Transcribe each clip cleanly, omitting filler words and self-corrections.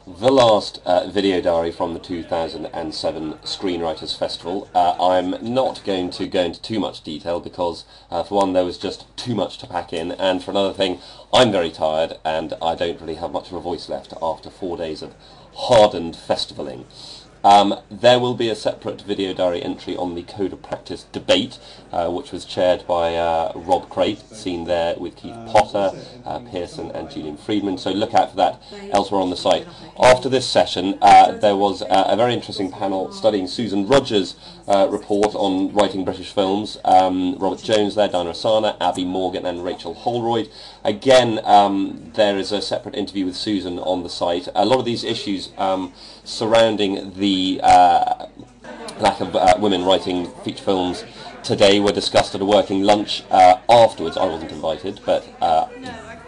the last video diary from the 2007 Screenwriters Festival. I'm not going to go into too much detail because, for one, there was just too much to pack in, and for another thing, I'm very tired and I don't really have much of a voice left after 4 days of hardened festivaling. There will be a separate video diary entry on the Code of Practice debate, which was chaired by Rob Crate, seen there with Keith Potter, Pearson and Julian Friedman, so look out for that elsewhere on the site. After this session, there was a very interesting panel studying Susan Rogers' report on writing British films. Robert Jones there, Diana Asana, Abby Morgan and Rachel Holroyd. Again, there is a separate interview with Susan on the site. A lot of these issues surrounding the lack of women writing feature films today were discussed at a working lunch afterwards. I wasn't invited, but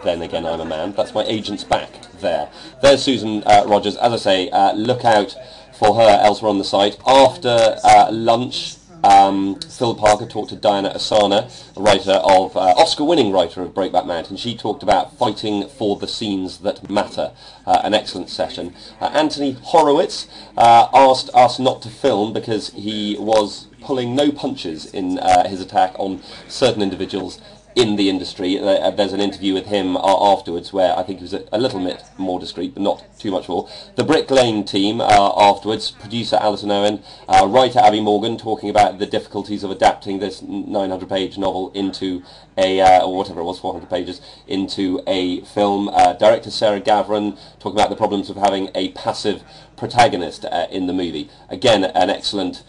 then again, I'm a man. That's my agent's back there. There's Susan Rogers. As I say, look out for her elsewhere on the site. After lunch, Phil Parker talked to Diana Asana, a writer of Oscar-winning writer of Breakback Mountain. She talked about fighting for the scenes that matter. An excellent session. Anthony Horowitz asked us not to film because he was pulling no punches in his attack on certain individuals in the industry. There's an interview with him afterwards where I think he was a little bit more discreet, but not too much more. The Brick Lane team afterwards, producer Alison Owen, writer Abby Morgan, talking about the difficulties of adapting this 900-page novel into a, or whatever it was, 400 pages, into a film. Director Sarah Gavran talking about the problems of having a passive protagonist in the movie. Again, an excellent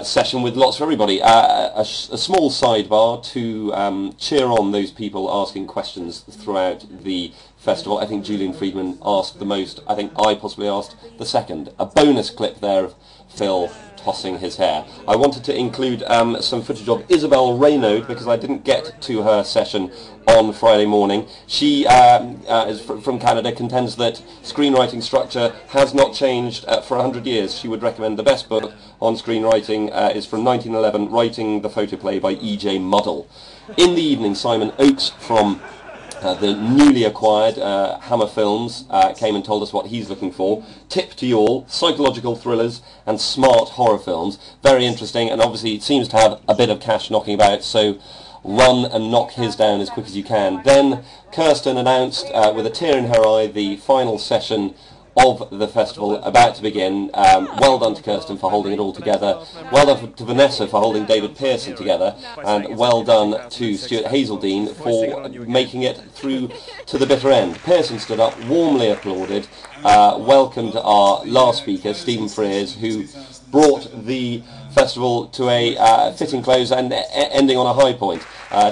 session with lots for everybody. A small sidebar to cheer on those people asking questions throughout the festival. I think Julian Friedman asked the most. I think I possibly asked the second. A bonus clip there of Phil tossing his hair. I wanted to include some footage of Isabel Raynaud because I didn't get to her session on Friday morning. She is from Canada, contends that screenwriting structure has not changed for 100 years. She would recommend the best book on screenwriting is from 1911, Writing the Photoplay by E.J. Muddle. In the evening, Simon Oakes from the newly acquired Hammer Films came and told us what he's looking for. Tip to you all, psychological thrillers and smart horror films. Very interesting, and obviously it seems to have a bit of cash knocking about, so run and knock his down as quick as you can. Then Kirsten announced with a tear in her eye the final session of the festival about to begin. Well done to Kirsten for holding it all together. Well done to Vanessa for holding David Pearson together. And well done to Stuart Hazeldine for making it through to the bitter end. Pearson stood up, warmly applauded, welcomed our last speaker, Stephen Frears, who brought the festival to a fitting close and ending on a high point,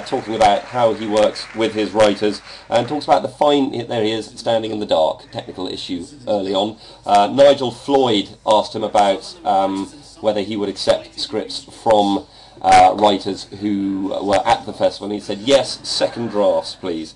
talking about how he works with his writers, and talks about the fine, there he is, standing in the dark, technical issue early on. Nigel Floyd asked him about whether he would accept scripts from writers who were at the festival, and he said yes, second drafts please.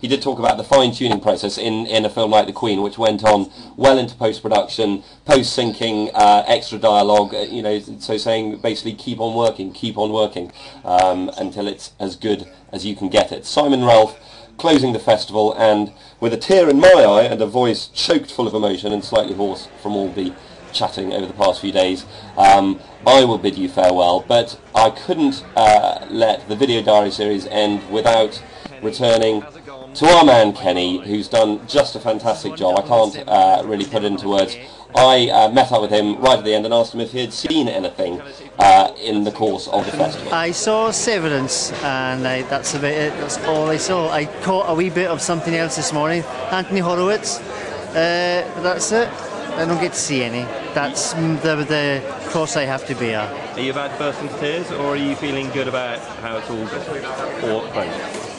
He did talk about the fine-tuning process in a film like The Queen, which went on well into post-production, post-syncing, extra dialogue, you know, so saying basically keep on working until it's as good as you can get it. Simon Ralph closing the festival, and with a tear in my eye and a voice choked full of emotion and slightly hoarse from all the chatting over the past few days, I will bid you farewell, but I couldn't let the video diary series end without returning to our man Kenny, who's done just a fantastic job. I can't really put it into words. I met up with him right at the end and asked him if he had seen anything in the course of the festival. I saw Severance, and that's about it. That's all I saw. I caught a wee bit of something else this morning, Anthony Horowitz, but that's it. I don't get to see any. That's the cross I have to bear. Are you about to burst into tears, or are you feeling good about how it's all going? Or both?